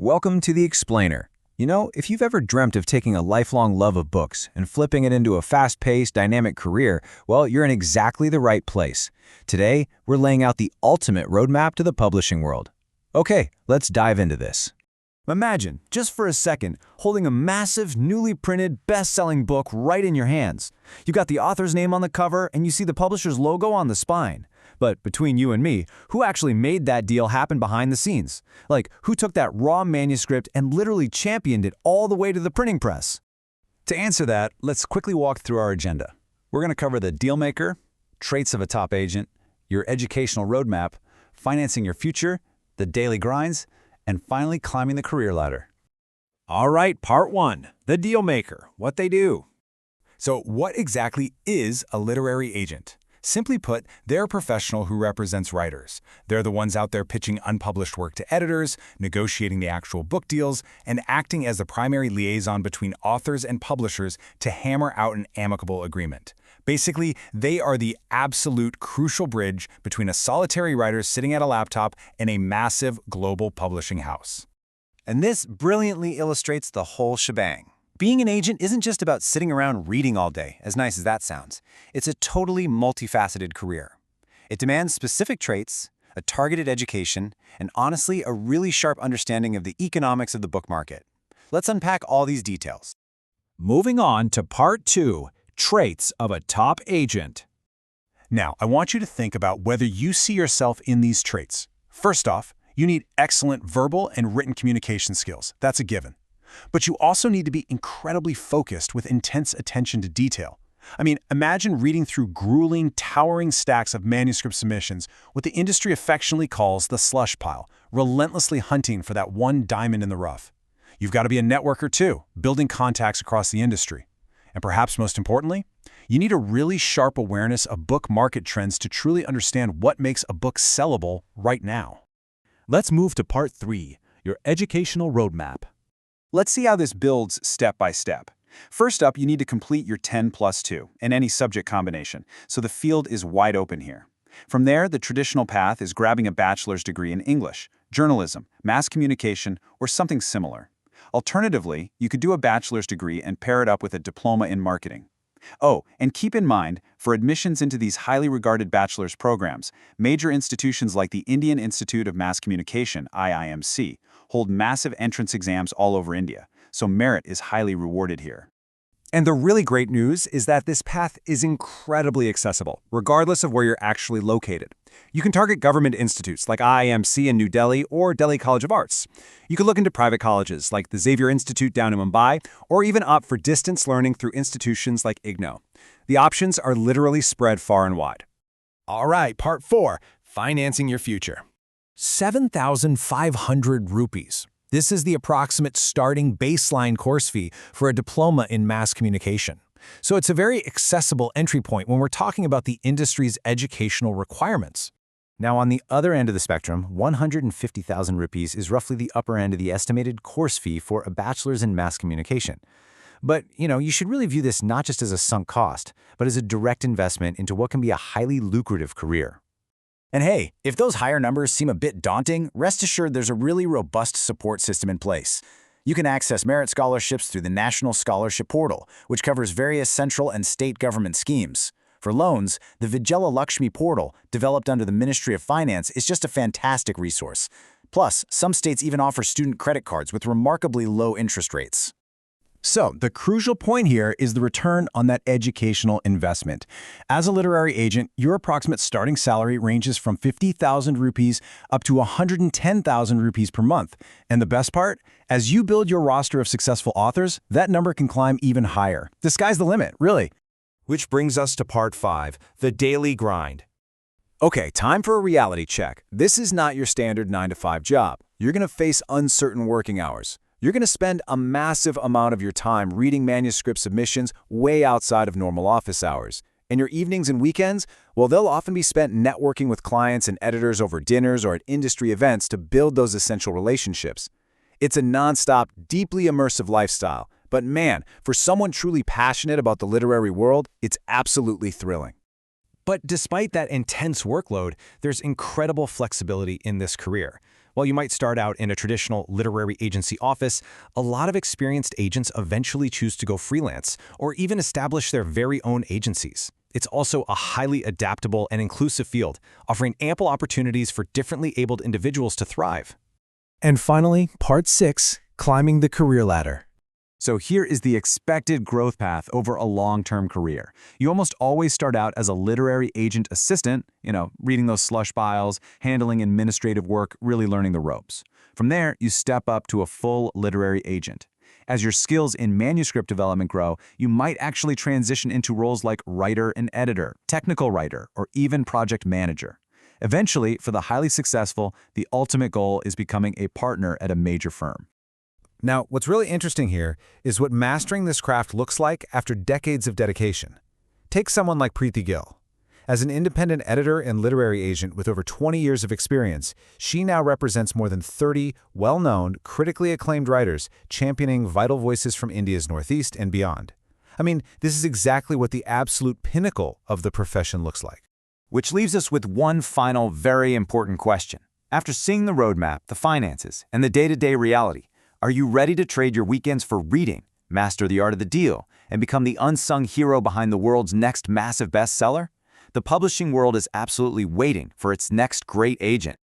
Welcome to The Explainer. You know, if you've ever dreamt of taking a lifelong love of books and flipping it into a fast-paced, dynamic career, well, you're in exactly the right place. Today, we're laying out the ultimate roadmap to the publishing world. Okay, let's dive into this. Imagine, just for a second, holding a massive, newly printed, best-selling book right in your hands. You got the author's name on the cover, and you see the publisher's logo on the spine. But between you and me, who actually made that deal happen behind the scenes? Like, who took that raw manuscript and literally championed it all the way to the printing press? To answer that, let's quickly walk through our agenda. We're going to cover the dealmaker, traits of a top agent, your educational roadmap, financing your future, the daily grinds, and finally climbing the career ladder. All right, part one, the dealmaker, what they do. So what exactly is a literary agent? Simply put, they're a professional who represents writers. They're the ones out there pitching unpublished work to editors, negotiating the actual book deals, and acting as the primary liaison between authors and publishers to hammer out an amicable agreement. Basically, they are the absolute crucial bridge between a solitary writer sitting at a laptop and a massive global publishing house. And this brilliantly illustrates the whole shebang. Being an agent isn't just about sitting around reading all day, as nice as that sounds. It's a totally multifaceted career. It demands specific traits, a targeted education, and honestly, a really sharp understanding of the economics of the book market. Let's unpack all these details. Moving on to part two, traits of a top agent. Now, I want you to think about whether you see yourself in these traits. First off, you need excellent verbal and written communication skills. That's a given. But you also need to be incredibly focused with intense attention to detail. I mean, imagine reading through grueling, towering stacks of manuscript submissions, what the industry affectionately calls the slush pile, relentlessly hunting for that one diamond in the rough. You've got to be a networker too, building contacts across the industry. And perhaps most importantly, you need a really sharp awareness of book market trends to truly understand what makes a book sellable right now. Let's move to part three, your educational roadmap. Let's see how this builds step by step. First up, you need to complete your 10+2 in any subject combination, so the field is wide open here. From there, the traditional path is grabbing a bachelor's degree in English, journalism, mass communication, or something similar. Alternatively, you could do a bachelor's degree and pair it up with a diploma in marketing. Oh, and keep in mind, for admissions into these highly regarded bachelor's programs, major institutions like the Indian Institute of Mass Communication, IIMC, hold massive entrance exams all over India, so merit is highly rewarded here. And the really great news is that this path is incredibly accessible, regardless of where you're actually located. You can target government institutes like IIMC in New Delhi or Delhi College of Arts. You could look into private colleges like the Xavier Institute down in Mumbai, or even opt for distance learning through institutions like IGNOU. The options are literally spread far and wide. All right, part four, financing your future. 7,500 rupees. This is the approximate starting baseline course fee for a diploma in mass communication. So it's a very accessible entry point when we're talking about the industry's educational requirements. Now, on the other end of the spectrum, 150,000 rupees is roughly the upper end of the estimated course fee for a bachelor's in mass communication. But, you should really view this not just as a sunk cost, but as a direct investment into what can be a highly lucrative career. And hey, if those higher numbers seem a bit daunting, rest assured there's a really robust support system in place. You can access merit scholarships through the National Scholarship Portal, which covers various central and state government schemes. For loans, the Vijaya Lakshmi Portal, developed under the Ministry of Finance, is just a fantastic resource. Plus, some states even offer student credit cards with remarkably low interest rates. So, the crucial point here is the return on that educational investment. As a literary agent, your approximate starting salary ranges from 50,000 rupees up to 110,000 rupees per month. And the best part? As you build your roster of successful authors, that number can climb even higher. The sky's the limit, really. Which brings us to part five, the daily grind. Okay, time for a reality check. This is not your standard 9-to-5 job. You're going to face uncertain working hours. You're going to spend a massive amount of your time reading manuscript submissions way outside of normal office hours. And your evenings and weekends, well, they'll often be spent networking with clients and editors over dinners or at industry events to build those essential relationships. It's a nonstop, deeply immersive lifestyle. But man, for someone truly passionate about the literary world, it's absolutely thrilling. But despite that intense workload, there's incredible flexibility in this career. While you might start out in a traditional literary agency office, a lot of experienced agents eventually choose to go freelance or even establish their very own agencies. It's also a highly adaptable and inclusive field, offering ample opportunities for differently abled individuals to thrive. And finally, Part 6, Climbing the Career Ladder. So here is the expected growth path over a long-term career. You almost always start out as a literary agent assistant, reading those slush files, handling administrative work, really learning the ropes. From there, you step up to a full literary agent. As your skills in manuscript development grow, you might actually transition into roles like writer and editor, technical writer, or even project manager. Eventually, for the highly successful, the ultimate goal is becoming a partner at a major firm. Now, what's really interesting here is what mastering this craft looks like after decades of dedication. Take someone like Preeti Gill. As an independent editor and literary agent with over 20 years of experience, she now represents more than 30 well-known, critically acclaimed writers championing vital voices from India's Northeast and beyond. I mean, this is exactly what the absolute pinnacle of the profession looks like. Which leaves us with one final, very important question. After seeing the roadmap, the finances, and the day-to-day reality, are you ready to trade your weekends for reading, master the art of the deal, and become the unsung hero behind the world's next massive bestseller? The publishing world is absolutely waiting for its next great agent.